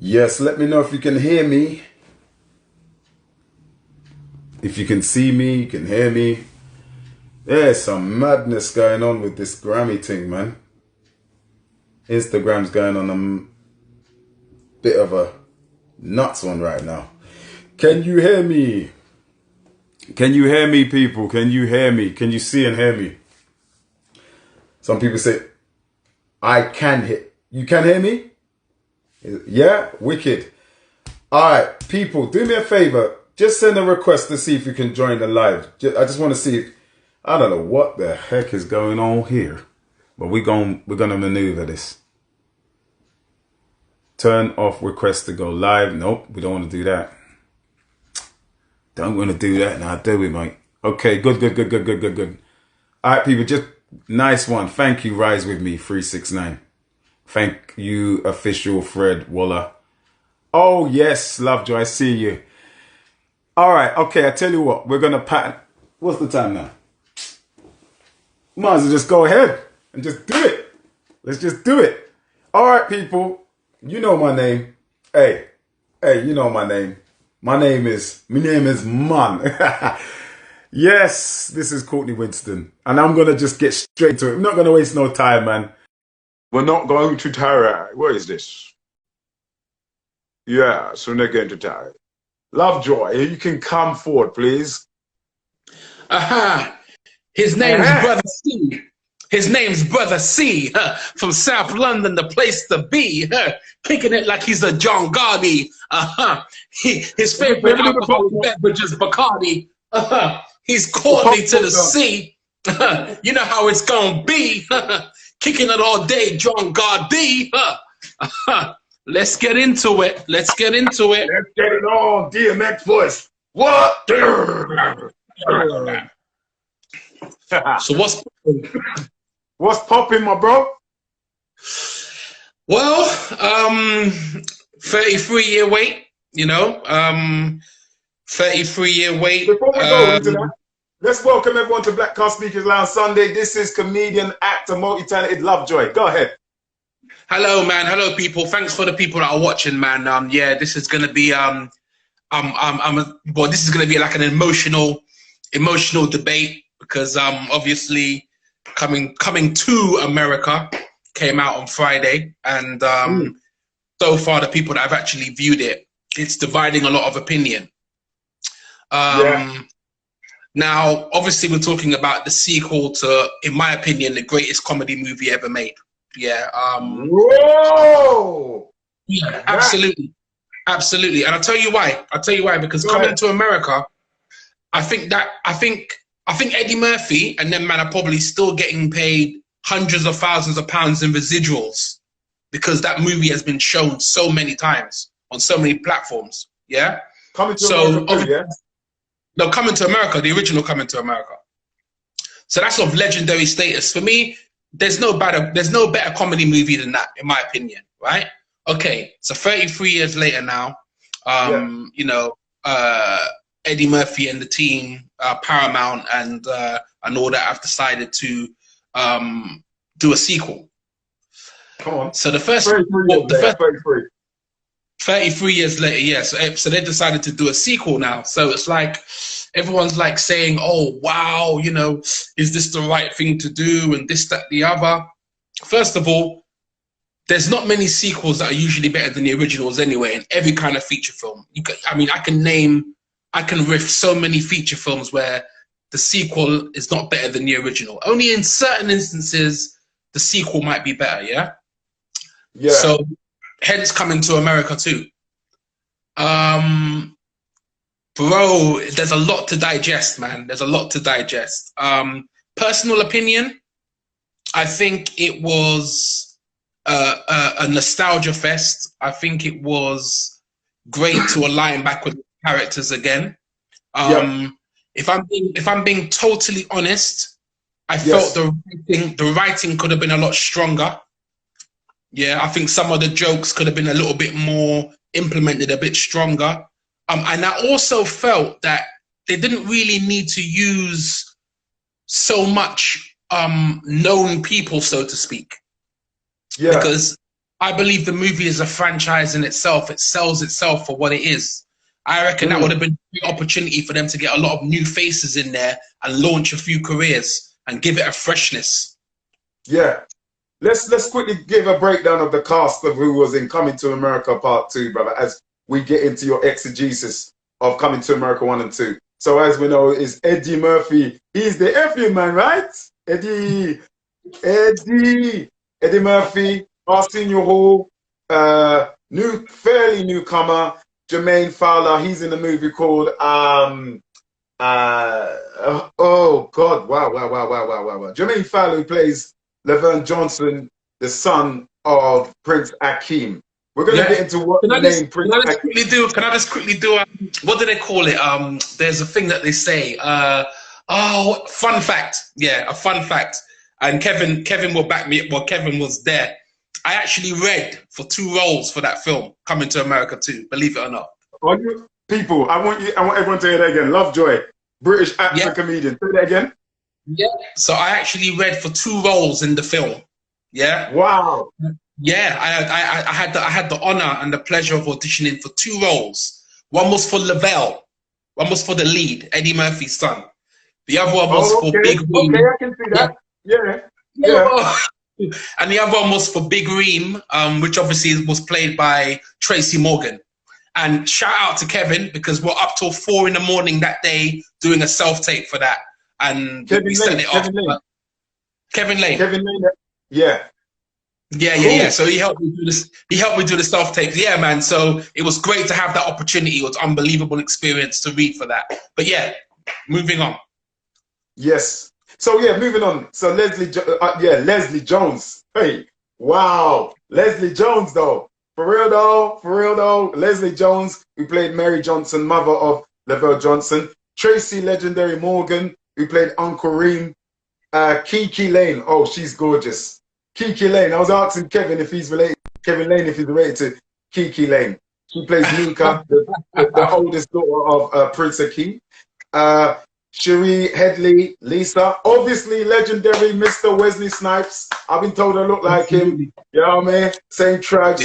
Yes, let me know if you can hear me. If you can see me, you can hear me. There's some madness going on with this Grammy thing, man. Instagram's going on a bit of a nuts one right now. Can you hear me? Can you hear me, people? Can you hear me? Can you see and hear me? Some people say, I can hear. You can hear me? Yeah? Wicked. Alright, people, do me a favor. Just send a request to see if you can join the live. I just want to see if, I don't know what the heck is going on here. But we're gonna maneuver this. Turn off request to go live. Nope, we don't want to do that. Don't want to do that now, do we, mate? Okay, good. Alright, people, just nice one. Thank you, Rise With Me, 369. Thank you, official Fred Waller. Oh, yes, Lovejoy, I see you. All right, okay, I tell you what, we're going to pattern. What's the time now? Might as well just go ahead and just do it. Let's just do it. All right, people, you know my name. Hey, you know my name. My name is Man. Yes, this is Courtney Winston. And I'm going to just get straight to it. I'm not going to waste no time, man. We're not going to Tara. What is this? Yeah, so they're going to Tara. Lovejoy, you can come forward, please. Aha. His name's Brother C. His name's Brother C. From South London, the place to be. Kicking it like he's a John Gotti. His favorite alcoholic beverage is Bacardi. He's Courtney to the sea. You know how it's gonna be. Kicking it all day, John Gotti. Let's get into it. Let's get it on, DMX voice. What? So what's popping, my bro? Well, 33-year wait, 33-year wait. Before we go into that, let's welcome everyone to Black Car Speakers Lounge Sunday. This is comedian, actor, multi-talented Lovejoy. Go ahead. Hello, man. Hello, people. Thanks for the people that are watching, man. Yeah, this is gonna be this is gonna be like an emotional debate because obviously coming to America came out on Friday, and so far the people that have actually viewed it, it's dividing a lot of opinion. Now, obviously, we're talking about the sequel to, in my opinion, the greatest comedy movie ever made. Yeah. Whoa! Yeah, absolutely. And I'll tell you why. Because coming to America, I think Eddie Murphy and them man are probably still getting paid hundreds of thousands of pounds in residuals because that movie has been shown so many times on so many platforms. Yeah. Coming to America, yeah. No, Coming to America, the original Coming to America. So that's of legendary status. For me, there's no better comedy movie than that, in my opinion, right? Okay, so 33 years later now, Eddie Murphy and the team, Paramount and all that have decided to do a sequel. Come on. So the first 33 years later, yeah. So they decided to do a sequel now. So it's like everyone's like saying, "Oh, wow, is this the right thing to do?" And this, that, the other. First of all, there's not many sequels that are usually better than the originals anyway. In every kind of feature film, I can riff so many feature films where the sequel is not better than the original. Only in certain instances, the sequel might be better. Yeah. Yeah. So. Hence Coming to America too. Bro, there's a lot to digest, man. There's a lot to digest. Personal opinion, I think it was a nostalgia fest. I think it was great to align back with the characters again. If I'm being totally honest, I felt the writing could have been a lot stronger. Yeah, I think some of the jokes could have been a little bit more implemented, a bit stronger. And I also felt that they didn't really need to use so much known people, so to speak. Yeah. Because I believe the movie is a franchise in itself. It sells itself for what it is. I reckon that would have been a great opportunity for them to get a lot of new faces in there and launch a few careers and give it a freshness. Yeah. Let's quickly give a breakdown of the cast of who was in Coming to America Part 2, brother, as we get into your exegesis of Coming to America 1 and 2. So as we know, is Eddie Murphy. He's the F man, right? Eddie Murphy, Arsenio Hall, fairly newcomer, Jermaine Fowler. He's in a movie called oh God, wow. Jermaine Fowler, who plays Laverne Johnson, the son of Prince Akeem. We're going to get into what the name Prince Akeem. Can I just quickly do what do they call it? There's a thing that they say. Fun fact. Yeah, a fun fact. And Kevin will back me up. Well, Kevin was there. I actually read for 2 roles for that film, Coming to America 2, believe it or not. People, I want everyone to hear that again. Lovejoy, British actor, comedian. Say that again. Yeah. So I actually read for 2 roles in the film. Yeah. Wow. Yeah, I had the honor and the pleasure of auditioning for 2 roles. One was for Lavelle. One was for the lead, Eddie Murphy's son. The other one was for Big Reem. Okay, I can see that. Yeah. And the other one was for Big Reem, which obviously was played by Tracy Morgan. And shout out to Kevin, because we're up till 4 in the morning that day doing a self-tape for that. And we sent it off. Kevin Lane. Yeah. Yeah. So he helped me do this. He helped me do the self-tapes. Yeah, man. So it was great to have that opportunity. It was an unbelievable experience to read for that. But yeah, moving on. Yes. So yeah, moving on. So Leslie Jones. Hey, wow. Leslie Jones, though. For real though. Leslie Jones, who played Mary Johnson, mother of Lavelle Johnson. Tracy Legendary Morgan, who played Uncle Reem. Kiki Lane. Oh, she's gorgeous. Kiki Lane. I was asking Kevin if he's related. Kevin Lane if he's related to Kiki Lane. She plays Nika, the oldest daughter of Prince Akeem. Cherie Headley, Lisa. Obviously, legendary Mr. Wesley Snipes. I've been told I look like him. You know what I mean? Same tribe,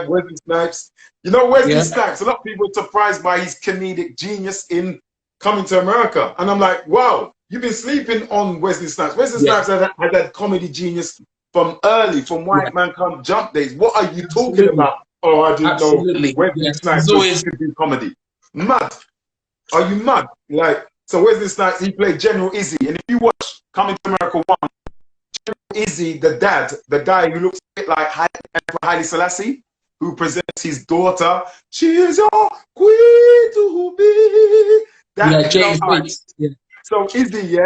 Wesley Snipes. You know, Wesley Snipes, a lot of people are surprised by his comedic genius in Coming to America. And I'm like, wow, you've been sleeping on Wesley Snipes. Wesley Snipes had that comedy genius from White Man Can't Jump days. What are you talking about? Oh, I didn't know Wesley Snipes could do comedy. Mad. Are you mad? Like, so Wesley Snipes, he played General Izzy. And if you watch Coming to America 1, General Izzy, the dad, the guy who looks a bit like Haile Selassie, who presents his daughter, she is your queen to be. James. So Izzy,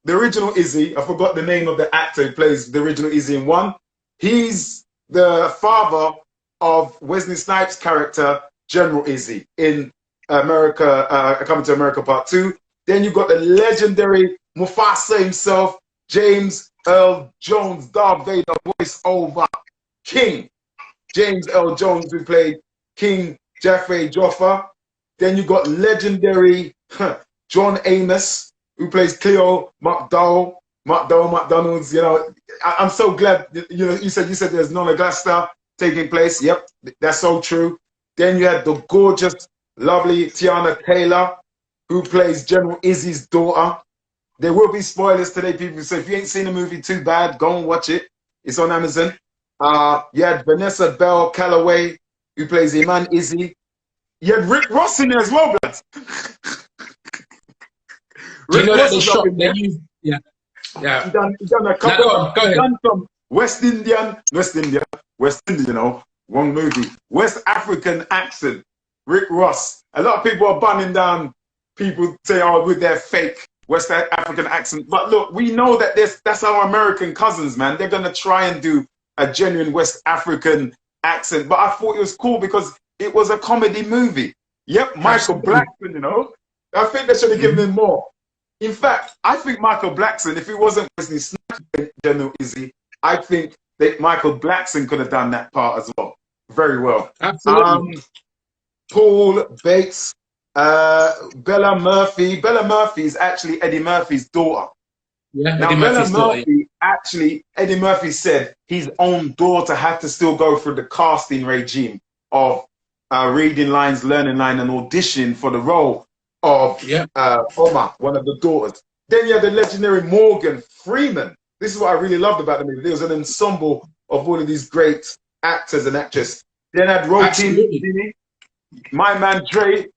the original Izzy, I forgot the name of the actor who plays the original Izzy in 1. He's the father of Wesley Snipes' character, General Izzy, in America, Coming to America Part 2. Then you got the legendary Mufasa himself, James Earl Jones, Darth Vader voice over King. James Earl Jones, who played King Jaffe Joffa. Then you got legendary John Amos, who plays Cleo McDonald's. You know, I'm so glad. You said there's non Augusta taking place. Yep, that's so true. Then you had the gorgeous, lovely Tiana Taylor, who plays General Izzy's daughter. There will be spoilers today, people. So if you ain't seen the movie, too bad. Go and watch it. It's on Amazon. You had Vanessa Bell Calloway, who plays Iman Izzy. You had Rick Ross in there as well, blood. Rick Ross was up in there. Yeah. He done a couple. He done some West Indian, wrong movie. West African accent. Rick Ross. A lot of people are banning down people say, oh, with their fake West African accent. But look, we know that that's our American cousins, man. They're going to try and do a genuine West African accent. But I thought it was cool because it was a comedy movie. Yep, Michael Blackson, you know. I think they should have given him more. In fact, I think Michael Blackson, if it wasn't Wesley Snipes, General Izzy, I think that Michael Blackson could have done that part as well. Very well. Absolutely. Paul Bates, Bella Murphy. Bella Murphy is actually Eddie Murphy's daughter. Yeah, now, Eddie Murphy's daughter. actually, Eddie Murphy said his own daughter had to still go through the casting regime of reading lines, learning line, and auditioning for the role of Oma, one of the daughters. Then you had the legendary Morgan Freeman. This is what I really loved about the movie. There was an ensemble of all of these great actors and actresses. Then I had Rotin, my man Dre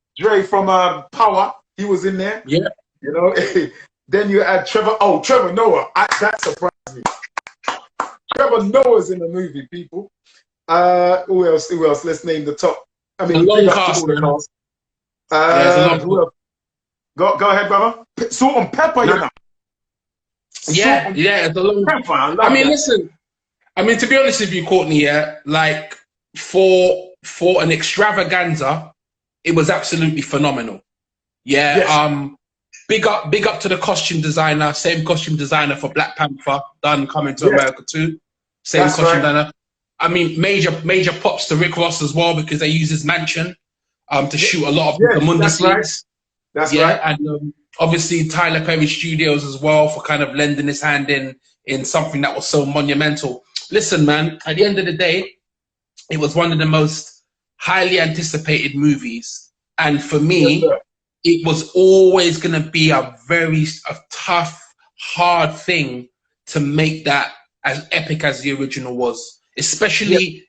from Power. He was in there. Yeah. You know. Then you had Trevor Noah. That surprised me. Trevor Noah's in the movie, people. Who else? Let's name the top. I mean, long cast. Who else? Go ahead, brother. Salt and pepper, you know. Yeah, it's a long pepper. I mean, listen. I mean, to be honest with you, Courtney, like for an extravaganza, it was absolutely phenomenal. Yeah. Yes. Big up to the costume designer. Same costume designer for Black Panther. Done coming to America too. Same costume designer. I mean, major props to Rick Ross as well, because they use his mansion to shoot a lot of the Mundi scenes. That's right. And obviously Tyler Perry Studios as well for kind of lending his hand in something that was so monumental. Listen, man, at the end of the day, it was one of the most highly anticipated movies. And for me, it was always going to be a tough, hard thing to make that as epic as the original was. Especially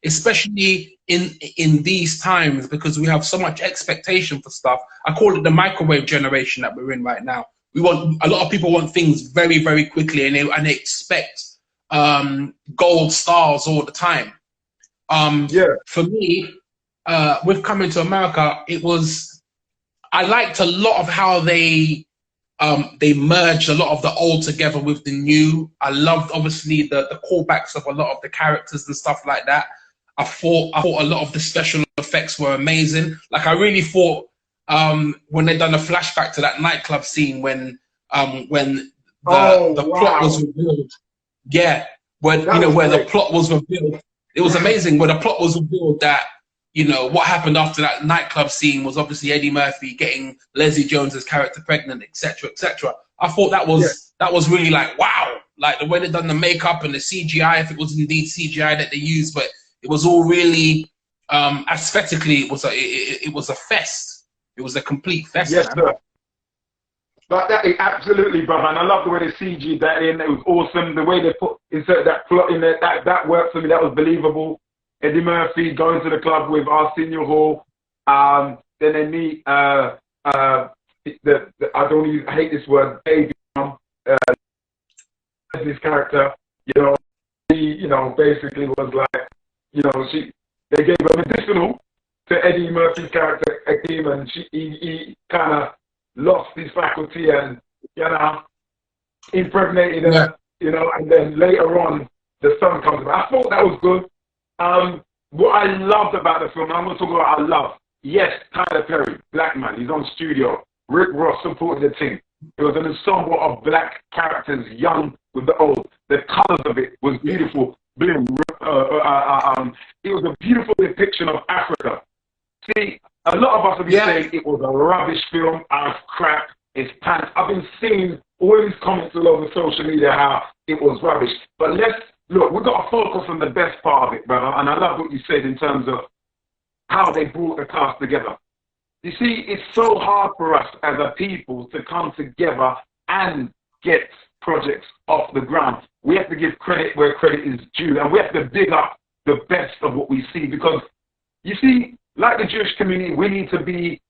in these times, because we have so much expectation for stuff. I call it the microwave generation that we're in right now. A lot of people want things very, very quickly, and they expect gold stars all the time. For me, with Coming to America, I liked a lot of how they merged a lot of the old together with the new. I loved, obviously, the callbacks of a lot of the characters and stuff like that. I thought a lot of the special effects were amazing. Like, I really thought when they done a flashback to that nightclub scene when the plot was revealed. Yeah, where the plot was revealed. It was amazing when the plot was revealed that, what happened after that nightclub scene was obviously Eddie Murphy getting Leslie Jones's character pregnant, etc., etc. I thought that was really like, wow, like the way they done the makeup and the CGI, if it was indeed CGI that they used, but it was all really aesthetically, it was a fest. It was a complete fest. Yes, sir. But absolutely, brother, and I love the way they CG'd that in. It was awesome. The way they inserted that plot in there, that worked for me. That was believable. Eddie Murphy going to the club with Arsenio Hall. Then they meet I hate this word, baby, his character. He basically was like, they gave a medicinal to Eddie Murphy's character, Akeem, and he kind of lost his faculty and impregnated her, and then later on the son comes about. I thought that was good. What I loved about the film, I'm going to talk about I love. Yes, Tyler Perry, black man, he's on studio. Rick Ross supported the team. It was an ensemble of black characters, young with the old. The colors of it was beautiful. It was a beautiful depiction of Africa. See, a lot of us will be saying it was a rubbish film, crap, it's pants. I've been seeing all these comments all over social media how it was rubbish. But look, we've got to focus on the best part of it, brother. And I love what you said in terms of how they brought the cast together. You see, it's so hard for us as a people to come together and get projects off the ground. We have to give credit where credit is due, and we have to dig up the best of what we see, because, you see, like the Jewish community, we need to be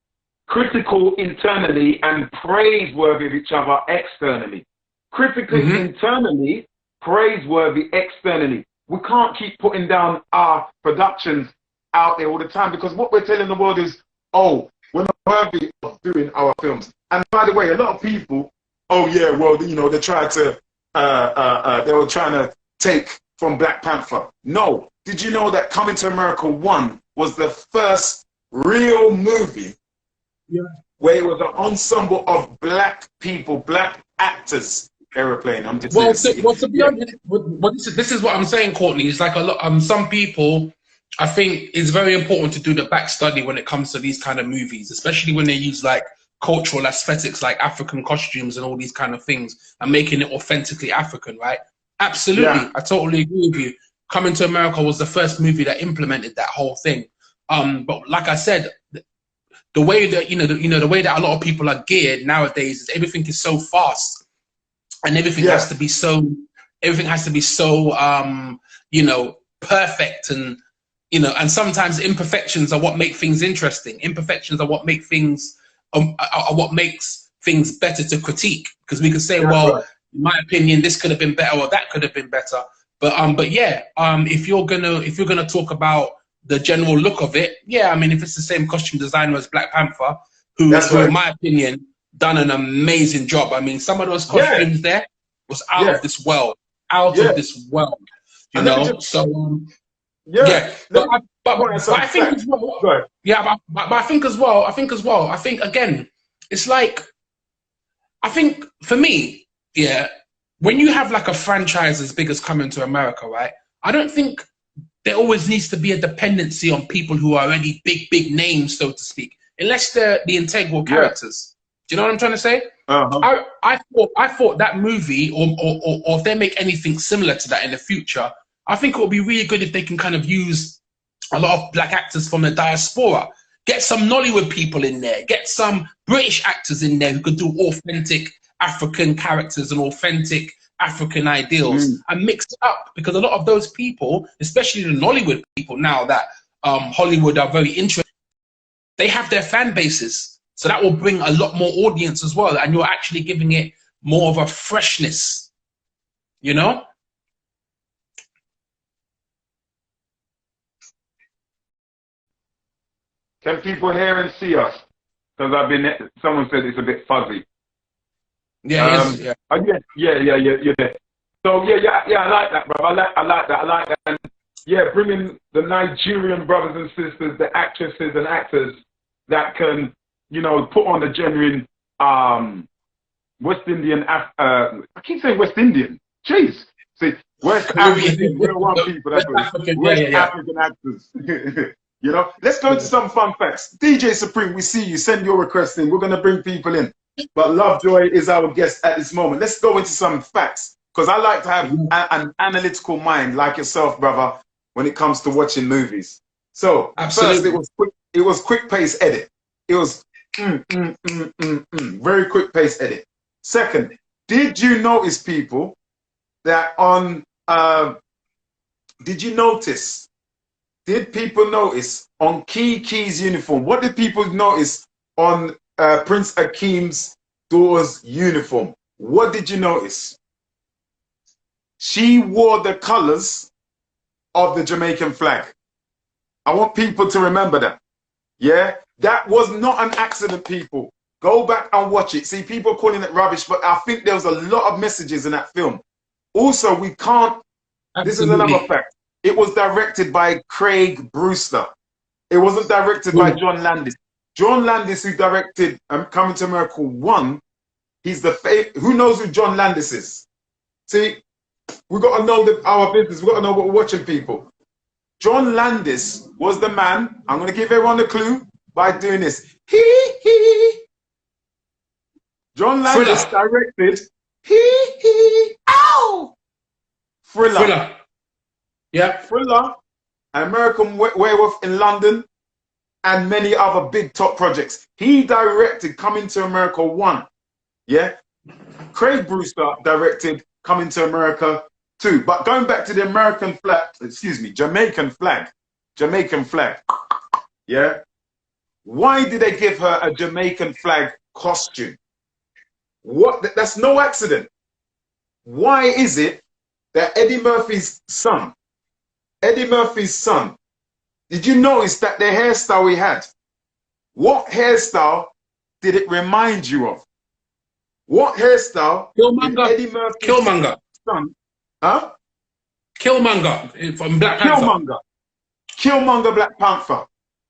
critical internally and praiseworthy of each other externally. Critical internally, praiseworthy externally. We can't keep putting down our productions out there all the time, because what we're telling the world is, oh, we're not worthy of doing our films. And by the way, a lot of people, they tried to, they were trying to take from Black Panther. No. Did you know that Coming to America 1 was the first real movie where it was an ensemble of black people, black actors they were playing? To be honest, this is what I'm saying, Courtney. It's like a lot. Some people, I think, it's very important to do the back study when it comes to these kind of movies, especially when they use like cultural aesthetics, like African costumes and all these kind of things, and making it authentically African, right? Absolutely, Yeah. I totally agree with you. Coming to America was the first movie that implemented that whole thing. But like I said, the way that the way that a lot of people are geared nowadays is everything is so fast, and everything has to be so perfect, and and sometimes imperfections are what make things interesting. Imperfections are what make things are what makes things better to critique, because we can say, well, Right. in my opinion, this could have been better or that could have been better. But yeah, if you're gonna talk about the general look of it, yeah, I mean, if it's the same costume designer as Black Panther, who in my opinion, done an amazing job. I mean, some of those costumes there was out of this world, out of this world, you know. So yeah, but I think as well, yeah, but I think as well, I think again, it's like, I think for me, yeah, when you have like a franchise as big as Coming to America, right? I don't think there always needs to be a dependency on people who are already big names, so to speak, unless they're the integral characters. Do you know what I'm trying to say? I thought that movie, or if they make anything similar to that in the future, I think it would be really good if they can kind of use a lot of black actors from the diaspora. Get some Nollywood people in there. Get some British actors in there who could do authentic African characters and authentic African ideals and mix it up. Because a lot of those people, especially the Nollywood people now that Hollywood are very interested, they have their fan bases. So that will bring a lot more audience as well. And you're actually giving it more of a freshness, you know? Can people hear and see us? Because someone said it's a bit fuzzy. Yeah, yeah. So I like that, bro. I like that. And yeah, bringing the Nigerian brothers and sisters, the actresses and actors that can, put on the genuine West Indian. I keep saying West Indian. Jeez. See, West African, real one people. That's what West African actors. Let's go into some fun facts. DJ Supreme, we see you. Send your request in. We're going to bring people in. But Lovejoy is our guest at this moment. Let's go into some facts, because I like to have an analytical mind like yourself, brother, when it comes to watching movies. So first, it was quick pace edit. It was very quick pace edit. Second, did you notice, people, that did people notice on Kiki's uniform? What did people notice on Prince Akeem's daughter's uniform? What did you notice? She wore the colors of the Jamaican flag. I want people to remember that. Yeah, that was not an accident, people. Go back and watch it. See, people calling it rubbish, but I think there was a lot of messages in that film. Also, we can't, this is another fact. It was directed by Craig Brewster. It wasn't directed by John Landis. John Landis, who directed Coming to America 1, he's the who knows who John Landis is? See, we got to know our business. We got to know what we're watching, people. John Landis was the man. I'm going to give everyone a clue by doing this. John Landis directed Ow! Thriller. Yeah. Thriller, American Werewolf in London, and many other big top projects. He directed Coming to America 1. Yeah. Craig Brewster directed Coming to America 2. But going back to the American flag, Jamaican flag. Jamaican flag. Yeah. Why did they give her a Jamaican flag costume? That's no accident. Why is it that Eddie Murphy's son, did you notice that the hairstyle he had? What hairstyle did it remind you of? What hairstyle did Eddie Murphy's son? Huh? Killmonger from Black Panther. Killmonger Black Panther.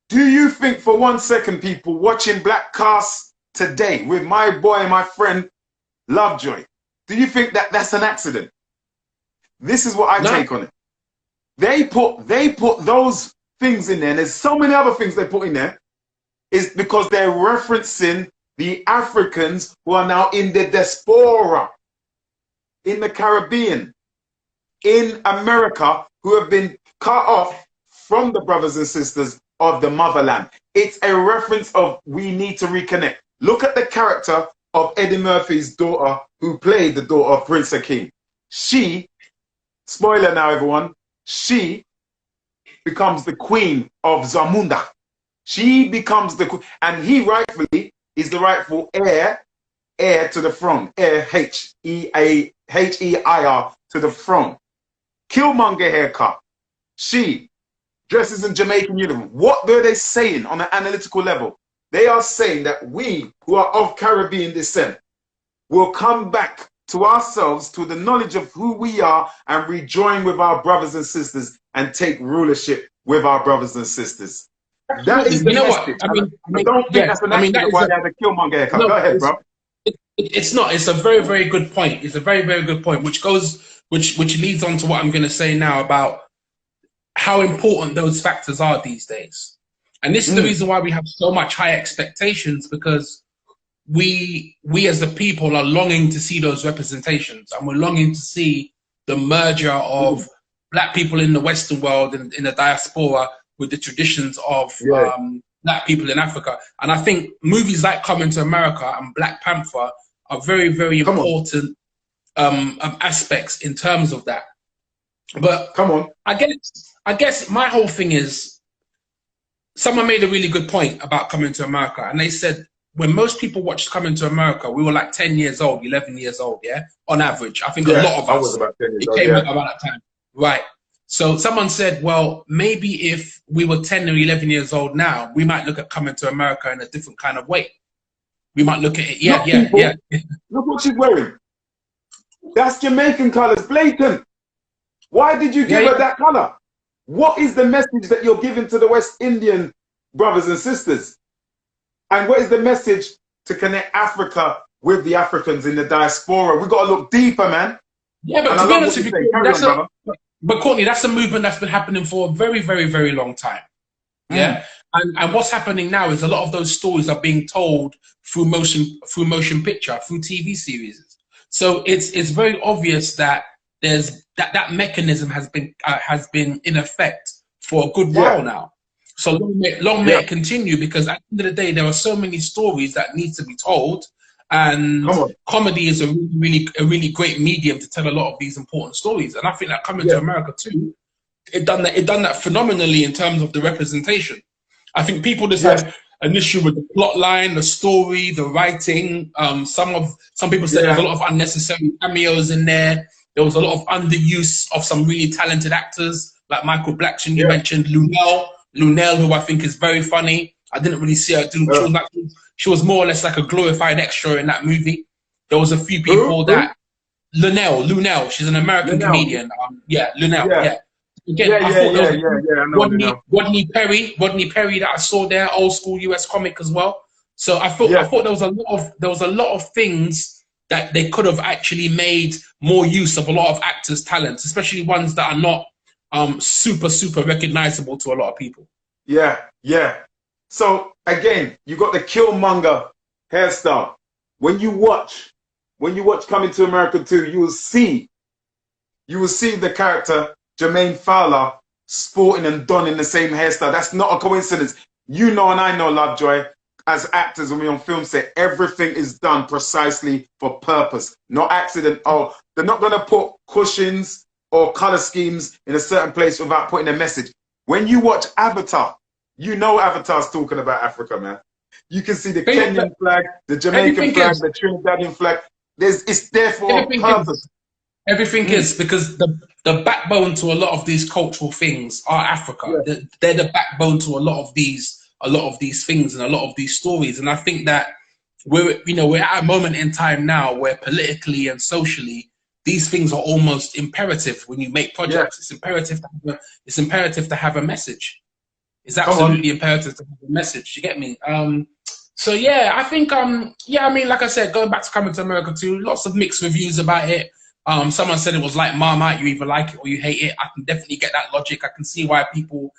Do you think for 1 second, people watching Black Cast today with my boy, my friend Lovejoy, do you think that that's an accident? This is what I take on it. They put those things in there, and there's so many other things they put in there, is because they're referencing the Africans who are now in the diaspora in the Caribbean. in America who have been cut off from the brothers and sisters of the motherland. It's a reference of we need to reconnect. Look at the character of Eddie Murphy's daughter, who played the daughter of Prince Hakeem. She, spoiler now everyone, she becomes the queen of Zamunda. She becomes the queen, and he rightfully is the rightful heir to the throne. Heir, H-E-I-R to the throne. Killmonger haircut. She dresses in Jamaican uniform. What are they saying on an analytical level? They are saying that we who are of Caribbean descent will come back to ourselves, to the knowledge of who we are, and rejoin with our brothers and sisters and take rulership with our brothers and sisters. That is the message. I don't think that's an accident why they had a Killmonger haircut. No, go ahead, bro. It's not. It's a very, very good point. It's a very, very good point, which leads on to what I'm going to say now about how important those factors are these days. And this is the reason why we have so much high expectations, because we as the people are longing to see those representations, and we're longing to see the merger of black people in the Western world and in the diaspora with the traditions of black people in Africa. And I think movies like Coming to America and Black Panther are very, very important aspects in terms of that. But I guess my whole thing is, someone made a really good point about Coming to America, and they said when most people watched Coming to America, we were like 10 years old, 11 years old, on average. I think a lot of us, was about 10 years old, came out about that time. Right. So someone said, well, maybe if we were 10 or 11 years old now, we might look at Coming to America in a different kind of way. We might look at it, yeah. Look what she's wearing. That's Jamaican colors, blatant. Why did you give her that color? What is the message that you're giving to the West Indian brothers and sisters? And what is the message to connect Africa with the Africans in the diaspora? We've got to look deeper, man. Yeah, but to be honest with you, but Courtney, that's a movement that's been happening for a very, very, very long time. Yeah. And what's happening now is a lot of those stories are being told through motion picture, through TV series. So it's very obvious that there's that mechanism has been in effect for a good while now. So long may it continue, because at the end of the day, there are so many stories that need to be told, and comedy is a really great medium to tell a lot of these important stories. And I think that Coming to America too, it done that phenomenally in terms of the representation. I think people just had an issue with the plot line, the story, the writing. Some people said there's a lot of unnecessary cameos in there. There was a lot of underuse of some really talented actors, like Michael Blackson, you mentioned, Lunel, who I think is very funny. I didn't really see her do. She was more or less like a glorified extra in that movie. There was a few people that Lunel, she's an American comedian. Lunel. Again, I thought there was Rodney Perry that I saw there, old school US comic as well. So I thought there was a lot of things that they could have actually made more use of a lot of actors' talents, especially ones that are not super recognizable to a lot of people. Yeah. So again, you got the Killmonger hairstyle. When you watch Coming to America 2, you will see the character Jermaine Fowler sporting and donning the same hairstyle. That's not a coincidence. You know, and I know, Lovejoy, as actors, when we're on film set, everything is done precisely for purpose, not accident. Oh, they're not going to put cushions or color schemes in a certain place without putting a message. When you watch Avatar, you know Avatar's talking about Africa, man. You can see the Kenyan flag, the Jamaican flag, the Trinidadian flag. It's there for a purpose. Everything is, because the backbone to a lot of these cultural things are Africa. They're the backbone to a lot of these things and a lot of these stories. And I think that we're at a moment in time now where politically and socially, these things are almost imperative. When you make projects, it's imperative to have a message. It's absolutely imperative to have a message. You get me? So yeah, I think like I said, going back to Coming to America too, lots of mixed reviews about it. Someone said it was like Marmite, you either like it or you hate it. I can definitely get that logic. I can see why people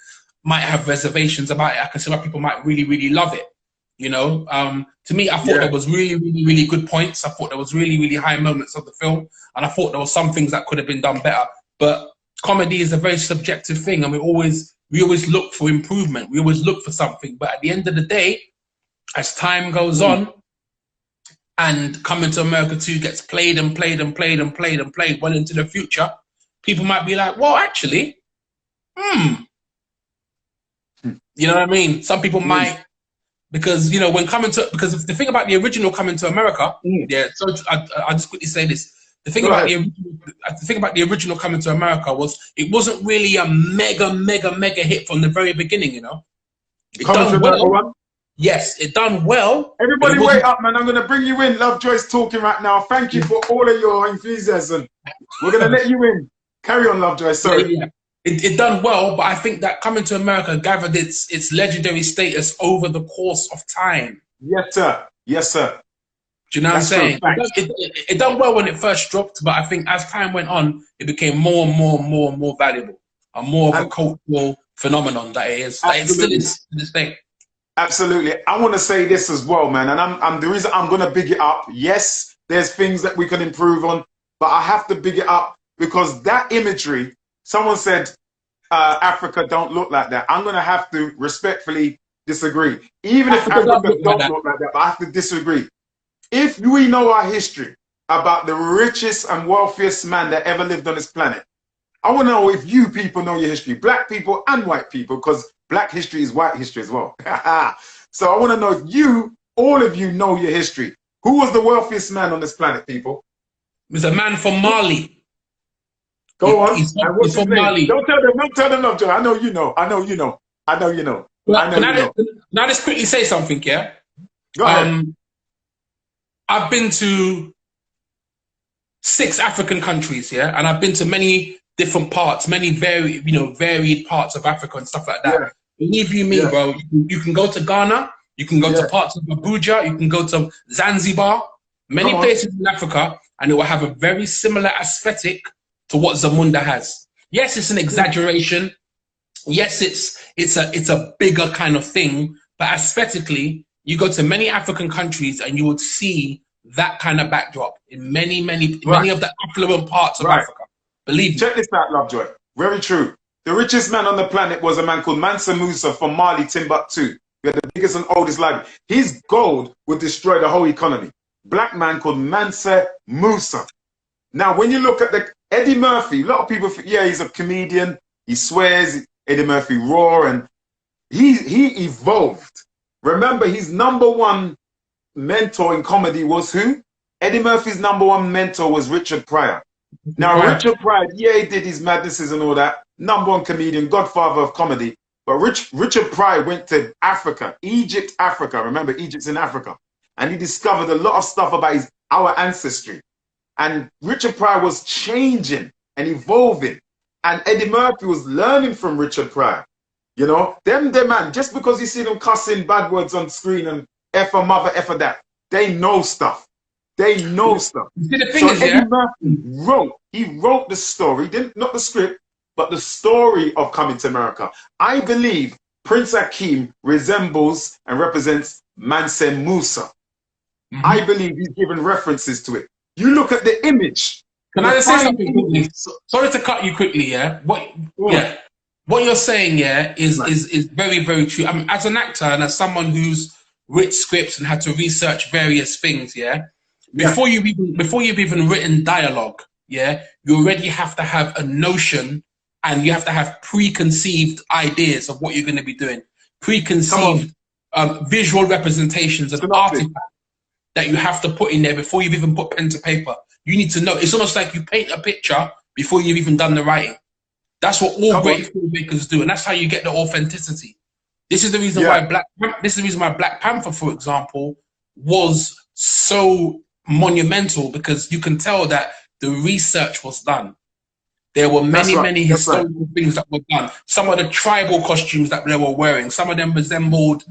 might have reservations about it. I can see why people might really love it. You know, to me, I thought there was really good points. I thought there was really high moments of the film, and I thought there were some things that could have been done better. But comedy is a very subjective thing, and we always look for improvement. We always look for something. But at the end of the day, as time goes on, and Coming to America 2 gets played and played and played and played and played well into the future, people might be like, well, actually, you know what I mean? Some people might, because, you know, because the thing about the original Coming to America, so I'll just quickly say this. The thing about the original Coming to America was it wasn't really a mega hit from the very beginning, you know? It done well. Yes, it done well. Everybody wait up, man. I'm going to bring you in. Lovejoy's talking right now. Thank you for all of your enthusiasm. We're going to let you in. Carry on, Lovejoy. Sorry. Yeah. It done well, but I think that Coming to America gathered its legendary status over the course of time. Yes, sir. Yes, sir. Do you know what I'm saying? It done well when it first dropped, but I think as time went on, it became more and more valuable and more of a cultural phenomenon that it is. That it still is to this day. Absolutely. I want to say this as well, man. And I'm the reason I'm going to big it up. Yes, there's things that we can improve on, but I have to big it up because that imagery, someone said, Africa don't look like that. I'm going to have to respectfully disagree. Even if Africa don't look like that, but I have to disagree. If we know our history about the richest and wealthiest man that ever lived on this planet, I want to know if you people know your history, black people and white people, because black history is white history as well. So I want to know if all of you know your history. Who was the wealthiest man on this planet, people? There's a man from Mali. Go on. He's from Mali. Don't tell them, Lovejoy. I know you know. I know you know. Can I just quickly say something, yeah? Go ahead. I've been to 6 African countries, yeah? And I've been to many different parts, many varied parts of Africa and stuff like that. Yeah. Believe you me, bro, you can go to Ghana, you can go to parts of Abuja, you can go to Zanzibar, many places in Africa, and it will have a very similar aesthetic to what Zamunda has. Yes, it's an exaggeration. Yes, it's a bigger kind of thing, but aesthetically, you go to many African countries and you would see that kind of backdrop in many of the affluent parts of Africa. Believe me. Check this out, Lovejoy. Very true. The richest man on the planet was a man called Mansa Musa from Mali, Timbuktu. He had the biggest and oldest library. His gold would destroy the whole economy. Black man called Mansa Musa. Now, when you look at Eddie Murphy, a lot of people think, yeah, he's a comedian. He swears, Eddie Murphy raw, and he evolved. Remember, his #1 mentor in comedy was who? Eddie Murphy's #1 mentor was Richard Pryor. Now, Richard Pryor, yeah, he did his madnesses and all that. #1 comedian, godfather of comedy. But Richard Pryor went to Africa, Egypt, Africa. Remember, Egypt's in Africa. And he discovered a lot of stuff about our ancestry. And Richard Pryor was changing and evolving. And Eddie Murphy was learning from Richard Pryor. You know, them man, just because you see them cussing bad words on screen and F a mother, F a that, they know stuff. They know stuff. See, the thing is, Eddie Murphy wrote the story, not the script, but the story of Coming to America. I believe Prince Hakeem resembles and represents Mansa Musa. I believe he's given references to it. You look at the image. Can I just say something quickly? Sorry to cut you quickly, yeah? What you're saying, yeah, is very, very true. I mean, as an actor and as someone who's written scripts and had to research various things, yeah, before you've even written dialogue, yeah, you already have to have a notion and you have to have preconceived ideas of what you're going to be doing, preconceived visual representations and artifacts that you have to put in there before you've even put pen to paper. You need to know. It's almost like you paint a picture before you've even done the writing. That's what all great filmmakers do, and that's how you get the authenticity. This is the reason why Black Panther, for example, was so monumental, because you can tell that the research was done. There were many historical things that were done. Some of the tribal costumes that they were wearing, some of them resembled,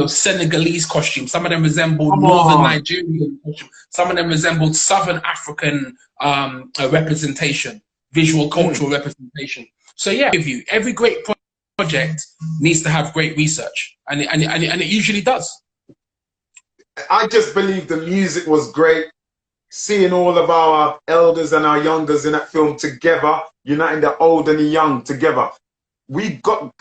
Senegalese costumes. Some of them resembled Northern Nigerian costumes. Some of them resembled Southern African representation, visual cultural representation. So yeah, every great project needs to have great research, and it usually does. I just believe the music was great. seeing all of our elders and our youngers in that film together, uniting the old and the young together.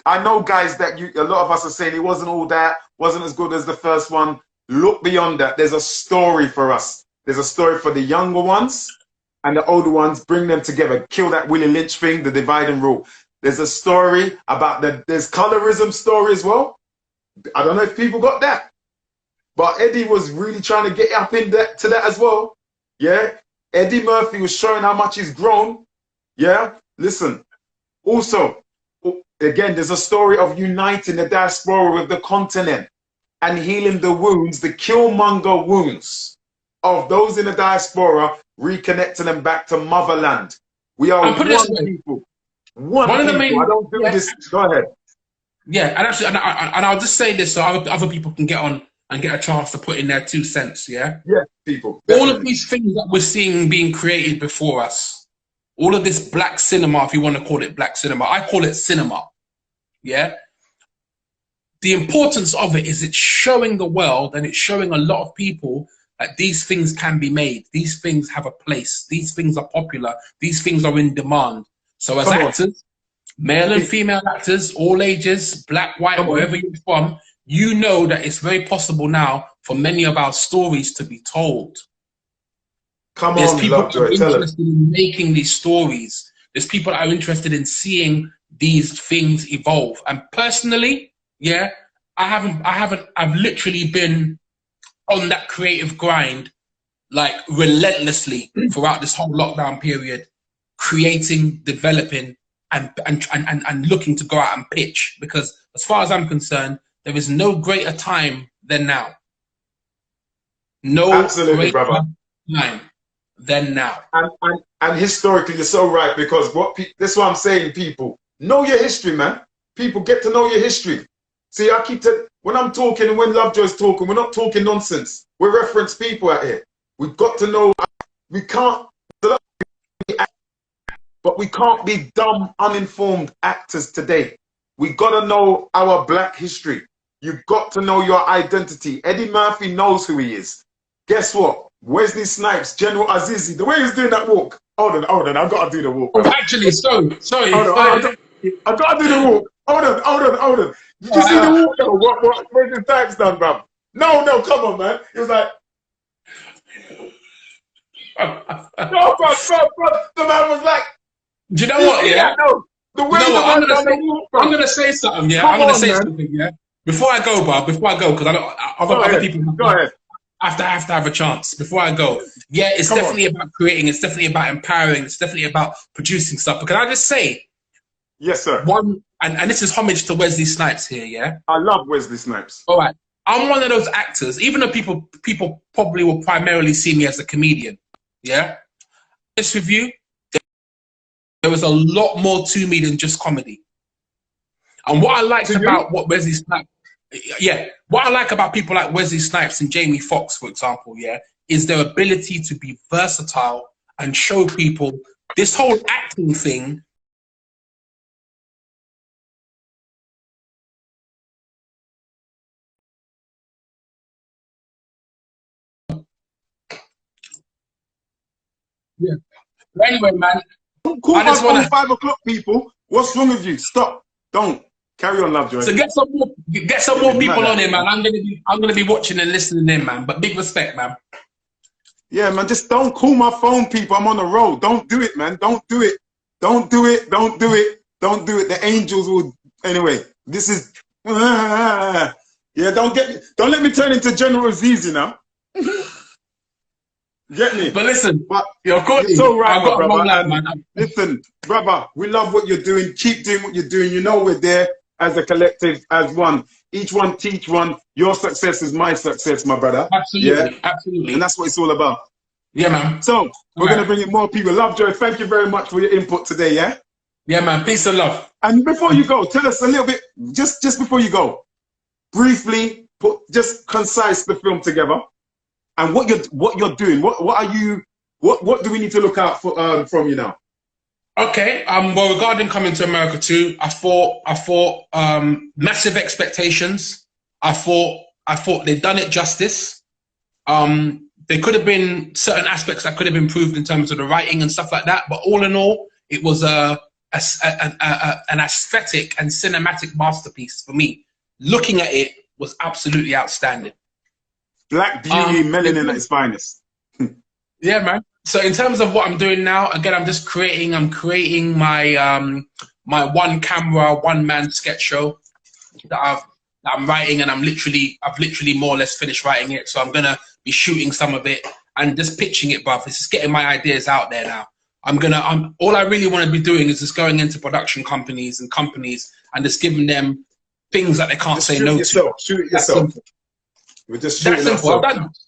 I know, guys, that a lot of us are saying it wasn't all that, wasn't as good as the first one. Look beyond that. There's a story for us. There's a story for the younger ones and the older ones. Bring them together. Kill that Willie Lynch thing, the divide and rule. There's a story about there's colorism story as well. I don't know if people got that, but Eddie was really trying to get up to that as well. Yeah, Eddie Murphy was showing how much he's grown. Yeah, listen. Also, again, there's a story of uniting the diaspora with the continent and healing the wounds, the Killmonger wounds of those in the diaspora, reconnecting them back to motherland. We are one people. One of the main. I don't do this. Go ahead. Yeah, and actually, and I'll just say this so other people can get on and get a chance to put in their 2 cents. Yeah. Yeah, people. Definitely. All of these things that we're seeing being created before us, all of this black cinema, if you want to call it black cinema, I call it cinema. Yeah. The importance of it is it's showing the world and it's showing a lot of people that these things can be made. These things have a place. These things are popular. These things are in demand. So as actors, male and female actors, all ages, black, white, wherever you're from, you know that it's very possible now for many of our stories to be told. There's people that are interested in making these stories. There's people that are interested in seeing these things evolve. And personally, yeah, I've literally been on that creative grind, like relentlessly throughout this whole lockdown period, creating, developing, and looking to go out and pitch. Because as far as I'm concerned, there is no greater time than now. No absolutely, brother. Time than now. And historically, you're so right, because that's what I'm saying, people. Know your history, man. People, get to know your history. See, I keep when I'm talking and when Lovejoy's talking, we're not talking nonsense. We're reference people out here. We've got to know. We can't, but we can't be dumb, uninformed actors today. We got to know our black history. You've got to know your identity. Eddie Murphy knows who he is. Guess what? Wesley Snipes, General Azizi, the way he's doing that walk. Hold on, I've got to do the walk. Oh, actually, sorry. I've got to do the walk. Hold on. Did you see the walk though? What Wesley Snipes done, bro? No, come on, man. He was like, no, bro. The man was like, do you know what? Yeah, no. I'm gonna say something. Yeah, I'm gonna say something. Yeah, before I go, because I've got other people. Go ahead. I have to have a chance before I go. Yeah, it's definitely about creating. It's definitely about empowering. It's definitely about producing stuff. But can I just say? Yes, sir. And this is homage to Wesley Snipes here. Yeah, I love Wesley Snipes. All right, I'm one of those actors. Even though people probably will primarily see me as a comedian. Yeah, this with you. There was a lot more to me than just comedy. And what I liked about what Wesley Snipes, what I like about people like Wesley Snipes and Jamie Foxx, for example, is their ability to be versatile and show people this whole acting thing. Yeah. But anyway, man. Don't call my phone 5 o'clock, people. What's wrong with you? Stop. Don't. Carry on, Lovejoy. So get some more people on here, man. I'm gonna be watching and listening in, man. But big respect, man. Yeah, man. Just don't call my phone, people. I'm on the road. Don't do it, man. Don't do it. Don't do it. Don't do it. Don't do it. The angels will. Anyway, this is. Yeah, don't let me turn into General Azizi now. Get me? But listen, you're so right, brother. Listen, brother, we love what you're doing. Keep doing what you're doing. You know we're there as a collective, as one. Each one teach one. Your success is my success, my brother. Absolutely, absolutely. And that's what it's all about. Yeah, man. So we're gonna bring in more people. Lovejoy, thank you very much for your input today. Yeah. Yeah, man. Peace and love. And before you go, tell us a little bit, just before you go, briefly, just concise the film together. And what you're doing, what do we need to look out for from you now? Okay, well, regarding coming to America too, I thought massive expectations. I thought they've done it justice. there could have been certain aspects that could have improved in terms of the writing and stuff like that. But all in all, it was an aesthetic and cinematic masterpiece for me. Looking at it was absolutely outstanding. Black beauty, melanin at its finest. Yeah, man. So in terms of what I'm doing now, again, I'm creating my my one camera, one man sketch show that I'm writing, and I've literally more or less finished writing it. So I'm gonna be shooting some of it and just pitching it, bruv. It's just getting my ideas out there now. All I really want to be doing is just going into production companies and just giving them things that they can't say no to. Shoot it yourself. We're just shooting ourselves.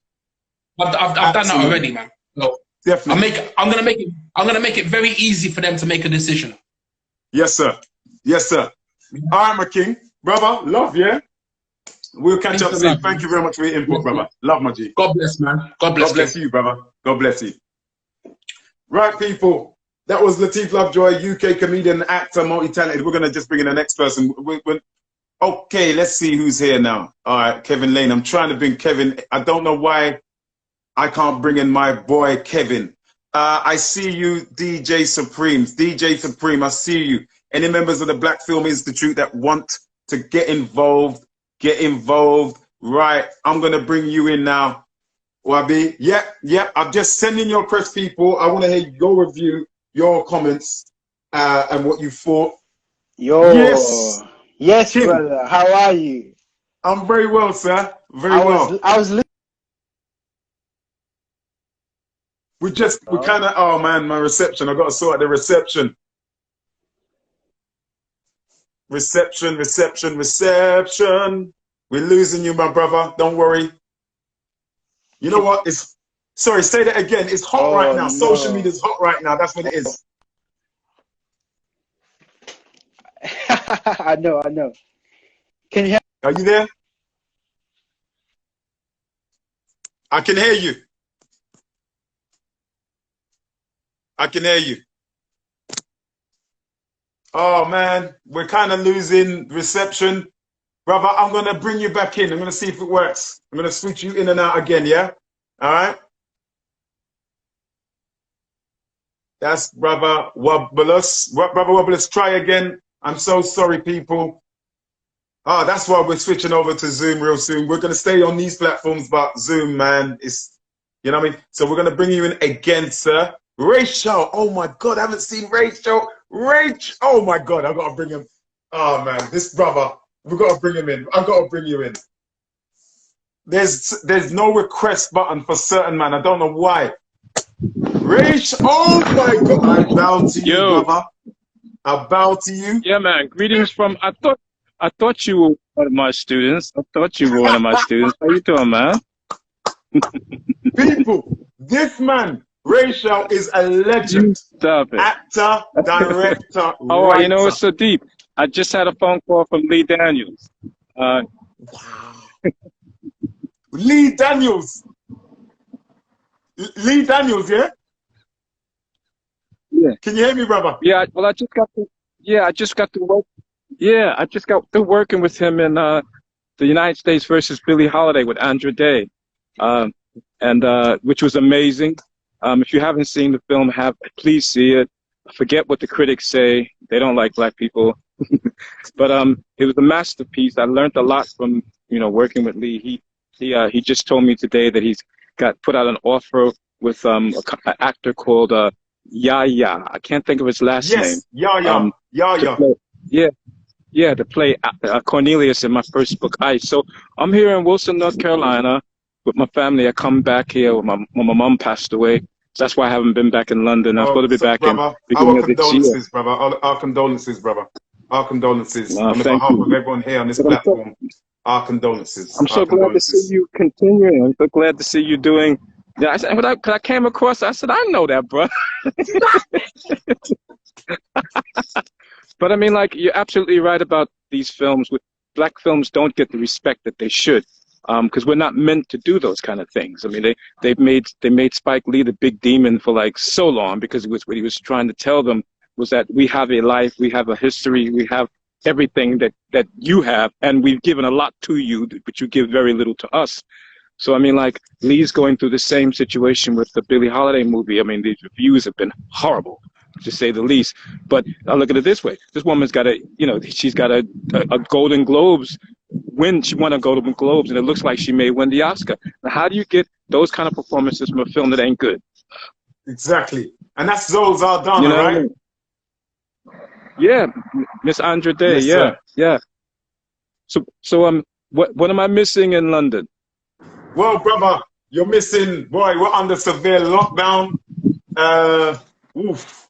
I've done that already, man. So definitely. I'm gonna make it very easy for them to make a decision. Yes, sir. Yes, sir. All right, my king. Brother, love, yeah? We'll catch up soon. Thank you very much for your input, brother. Love, my G. God bless, man. God bless you, brother. God bless you. Right, people. That was Lateef Lovejoy, UK comedian, actor, multi-talented. We're going to just bring in the next person. Okay, let's see who's here now. All right, Kevin Lane. I'm trying to bring Kevin. I don't know why I can't bring in my boy, Kevin. I see you, DJ Supreme. DJ Supreme, I see you. Any members of the Black Film Institute that want to get involved. Right, I'm going to bring you in now. Wabi, yep. I'm just sending your request, people. I want to hear your review, your comments, and what you thought. Yo. Yes, Kim. brother. How are you? I'm very well, sir. Very well. We kind of, oh man, my reception. I got to sort out the reception. Reception. We're losing you, my brother. Don't worry. You know what? Sorry, say that again. It's hot right now. No. Social media is hot right now. That's what it is. I know. Can you hear? Are you there? I can hear you. Oh man, we're kind of losing reception. Brother, I'm going to bring you back in. I'm going to see if it works. I'm going to switch you in and out again, yeah? All right? That's Brother Wobblus. Brother Wobblus, try again. I'm so sorry, people. Oh, that's why we're switching over to Zoom real soon. We're going to stay on these platforms, but Zoom, man, it's, you know what I mean? So we're going to bring you in again, sir. Rayshell. Oh, my God, I haven't seen Rayshell. Oh, my God, I've got to bring him. Oh, man, this brother. We've got to bring him in. I've got to bring you in. There's no request button for certain, man. I don't know why. Raysh, oh my God. I bow to you, brother. I bow to you. Yeah, man. Greetings from, I thought you were one of my students. How you doing, man? People, this man, Rayshell, is a legend. Stop it. Actor, director, oh, writer. You know, it's so deep. I just had a phone call from Lee Daniels. Wow. Lee Daniels, yeah? Yeah. Can you hear me, brother? Yeah, well, I just got to work. Yeah, I just got to working with him in the United States versus Billie Holiday with Andra Day, which was amazing. If you haven't seen the film, please see it. Forget what the critics say. They don't like black people. But it was a masterpiece. I learned a lot from working with Lee. He just told me today that he's got put out an offer with an actor called Yaya. I can't think of his last name. Yaya. To play Cornelius in my first book, Ice. So I'm here in Wilson, North Carolina with my family. I come back here when my mom passed away. So that's why I haven't been back in London. I'm supposed to be back in beginning of this year. Our condolences, brother. Our condolences on behalf of everyone here on this platform. Our condolences. I'm so glad to see you continuing. I'm so glad to see you doing. Yeah, I said, when I came across, I said, I know that, bro. But I mean, like, you're absolutely right about these films. Black films don't get the respect that they should, because we're not meant to do those kind of things. I mean, they made Spike Lee the big demon for like so long because what he was trying to tell them was that we have a life, we have a history, we have everything that you have, and we've given a lot to you, but you give very little to us. So I mean, like, Lee's going through the same situation with the Billie Holiday movie. I mean, these reviews have been horrible, to say the least. But I look at it this way: this woman's got she's got a Golden Globes win. She won a Golden Globes, and it looks like she may win the Oscar. Now, how do you get those kind of performances from a film that ain't good? Exactly, and that's Zoe Saldana, You know what right? I mean? Yeah, Miss Andra Day. Yes, Yeah, sir. yeah. So what am I missing in London? Well, brother, you're missing. Boy, we're under severe lockdown. Oof.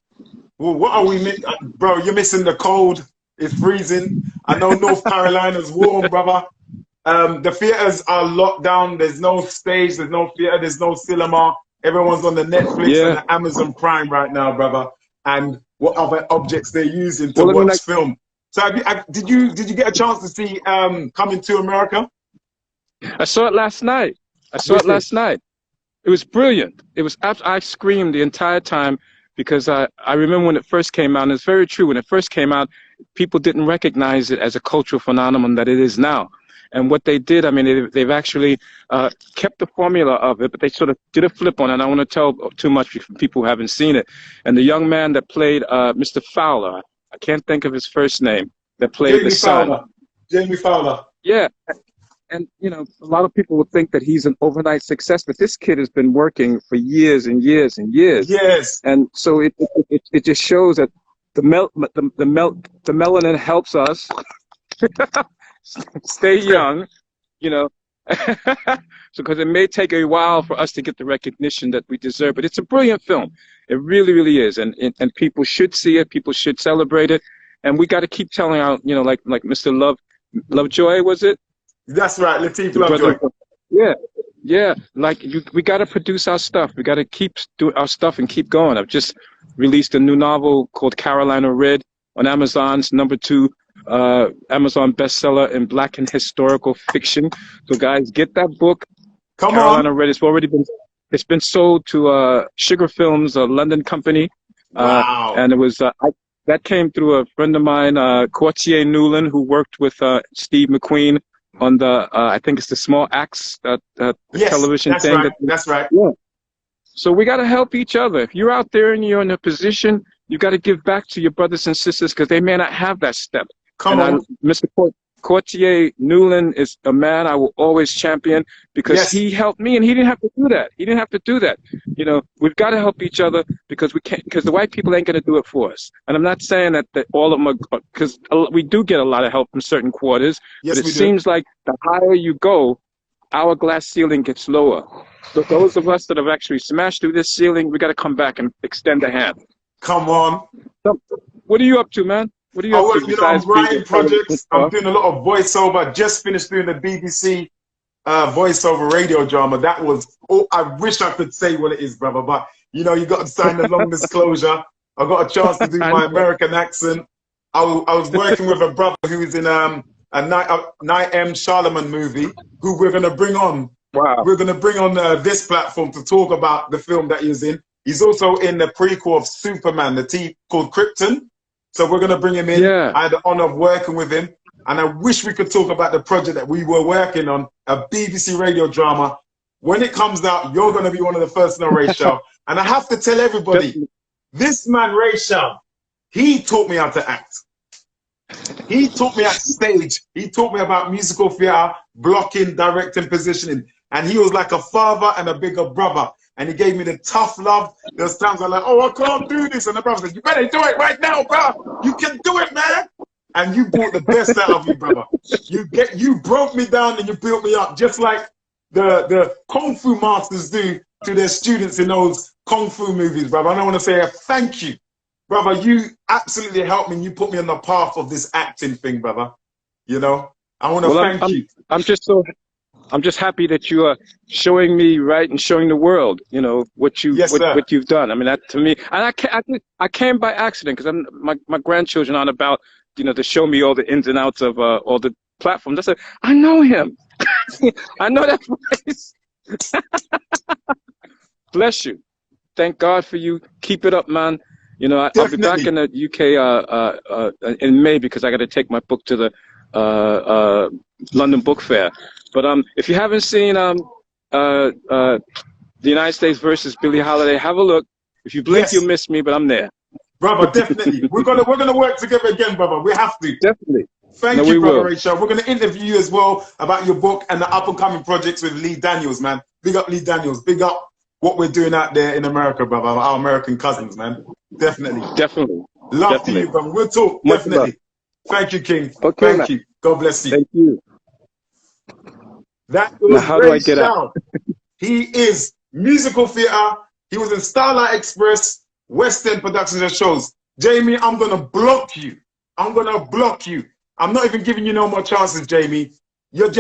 Well, what are we missing, bro? You're missing the cold. It's freezing. I know North Carolina's warm, brother. The theaters are locked down. There's no stage. There's no theater. There's no cinema. Everyone's on the Netflix and the Amazon Prime right now, brother. And what other objects they're using to watch film. So did you get a chance to see Coming to America? I saw it last night. It was brilliant. It was I screamed the entire time because I remember when it first came out, and it's very true. When it first came out, people didn't recognize it as a cultural phenomenon that it is now. And what they did, I mean, they've actually kept the formula of it, but they sort of did a flip on it. I don't want to tell too much for people who haven't seen it. And the young man that played Mr. Fowler, I can't think of his first name, that played the son. Jamie Fowler. Yeah. And, you know, a lot of people would think that he's an overnight success, but this kid has been working for years and years and years. Yes. And so it just shows that the melanin helps us stay young, you know, because it may take a while for us to get the recognition that we deserve. But it's a brilliant film. It really, really is. And people should see it. People should celebrate it. And we got to keep telling out, you know, like Mr. Lovejoy, was it? That's right, Lateef Lovejoy. Yeah. Like we got to produce our stuff. We got to keep doing our stuff and keep going. I've just released a new novel called Carolina Red on Amazon's #2 Amazon bestseller in Black and historical fiction. So guys, get that book. Carolina Red. It's been sold to Sugar Films, a London company. Wow. And it was that came through a friend of mine, Courtney Winston, who worked with Steve McQueen on the I think it's the Small Axe television thing. Right. That's right. Yeah. So we got to help each other. If you're out there and you're in a position, you got to give back to your brothers and sisters because they may not have that step. Mr. Courtney Newland is a man I will always champion because he helped me and he didn't have to do that. You know, we've got to help each other because we can't, because the white people ain't going to do it for us. And I'm not saying that all of them are, because we do get a lot of help from certain quarters, but it seems like the higher you go, our glass ceiling gets lower. So those of us that have actually smashed through this ceiling, we got to come back and extend a hand. Come on. So, what are you up to, man? What are you up to? I'm writing projects. I'm doing a lot of voiceover. Just finished doing the BBC voiceover radio drama. That was, I wish I could say what it is, brother, but you know, you got to sign the long disclosure. I got a chance to do my American accent. I was working with a brother who is in a Night M. Charlemagne movie, who we're going to bring on. Wow. We're going to bring on this platform to talk about the film that he's in. He's also in the prequel of Superman, the TV called Krypton. So we're going to bring him in. Yeah. I had the honor of working with him. And I wish we could talk about the project that we were working on, a BBC radio drama. When it comes out, you're going to be one of the first on Rayshell. And I have to tell everybody, this man, Rayshell, he taught me how to act. He taught me at stage. He taught me about musical theater, blocking, directing, positioning. And he was like a father and a bigger brother. And he gave me the tough love. There's times I'm like, oh, I can't do this. And the brother said, you better do it right now, bro. You can do it, man. And you brought the best out of me, brother. You broke me down and you built me up, just like the Kung Fu masters do to their students in those Kung Fu movies, brother. And I want to say a thank you. Brother, you absolutely helped me and you put me on the path of this acting thing, brother. You know, I want to thank you. I'm just happy that you are showing me right and showing the world, you know, what you've done. I mean, that to me, and I came by accident because my grandchildren aren't about, you know, to show me all the ins and outs of all the platforms. I said, I know him. I know that voice. Bless you. Thank God for you. Keep it up, man. You know, I'll be back in the UK in May because I got to take my book to the London Book Fair. But if you haven't seen the United States versus Billie Holiday. Have a look. If you blink, Yes. you'll miss me, but I'm there. Brother, definitely. We're gonna work together again, brother. We have to. Definitely. Thank No, you, we brother will. Rayshell. We're gonna interview you as well about your book and the up and coming projects with Lee Daniels, man. Big up Lee Daniels. Big up what we're doing out there in America, brother. Our American cousins, man. Definitely. Definitely. Love Definitely. to you, brother. We'll talk. Much Definitely. love. Thank you, King. Okay, Thank man. you. God bless you. Thank you. That Now, was how do I get out? Rayshell. He is musical theatre. He was in Starlight Express, West End Productions and shows. Jamie, I'm gonna block you. I'm gonna block you. I'm not even giving you no more chances, Jamie. You're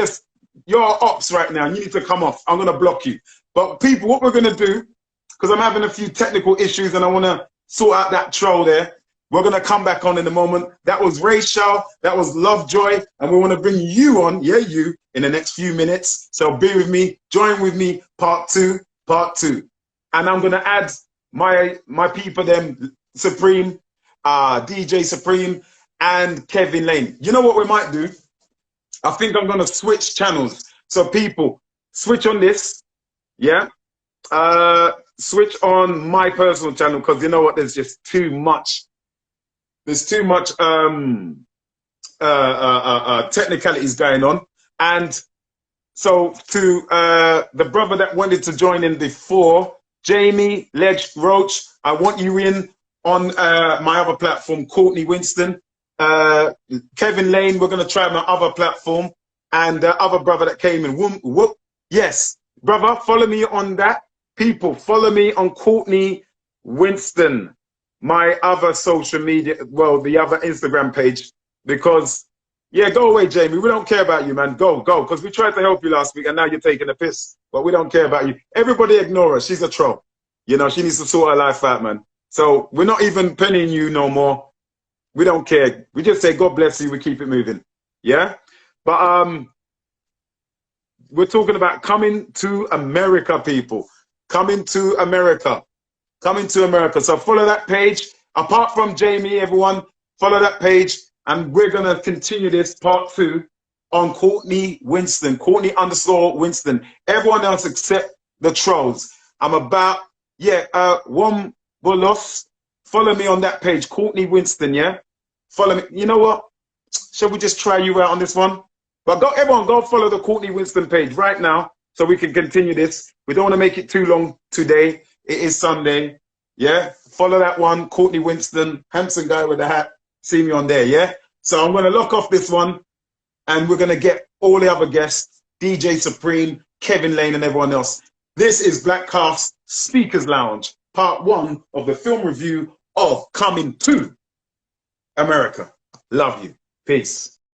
ops right now. You need to come off. I'm gonna block you. But people, what we're gonna do, because I'm having a few technical issues and I wanna sort out that troll there. We're gonna come back on in a moment. That was Rayshell, that was Lovejoy, and we want to bring you on, yeah, you, in the next few minutes. So be with me, join with me, part two. And I'm gonna add my people, them Supreme, DJ Supreme, and Kevin Lane. You know what we might do? I think I'm gonna switch channels. So people, switch on this, yeah. Switch on my personal channel because you know what? There's just too much. There's too much technicalities going on, and so to the brother that wanted to join in before, Jamie Ledge Roach, I want you in on my other platform, Courtney Winston, Kevin Lane. We're gonna try my other platform, and the other brother that came in. Whoop. Yes, brother, follow me on that. People, follow me on Courtney Winston, my other social media, well, the other Instagram page, because, yeah, go away, Jamie. We don't care about you, man. Go, because we tried to help you last week, and now you're taking a piss, but we don't care about you. Everybody ignore her. She's a troll. You know, she needs to sort her life out, man. So we're not even penning you no more. We don't care. We just say, God bless you. We keep it moving. Yeah? But we're talking about coming to America, people. Coming to America. Coming to America. So follow that page. Apart from Jamie, everyone, follow that page. And we're going to continue this part two on Courtney Winston. Courtney_Winston. Everyone else except the trolls. I'm about, one bolos. Follow me on that page. Courtney Winston, yeah? Follow me. You know what? Shall we just try you out on this one? But everyone, go follow the Courtney Winston page right now so we can continue this. We don't want to make it too long today. It is Sunday. Yeah? Follow that one, Courtney Winston, handsome guy with a hat. See me on there, yeah? So I'm going to lock off this one, and we're going to get all the other guests, DJ Supreme, Kevin Lane, and everyone else. This is Black Calf's Speakers Lounge, part one of the film review of Coming to America. Love you. Peace.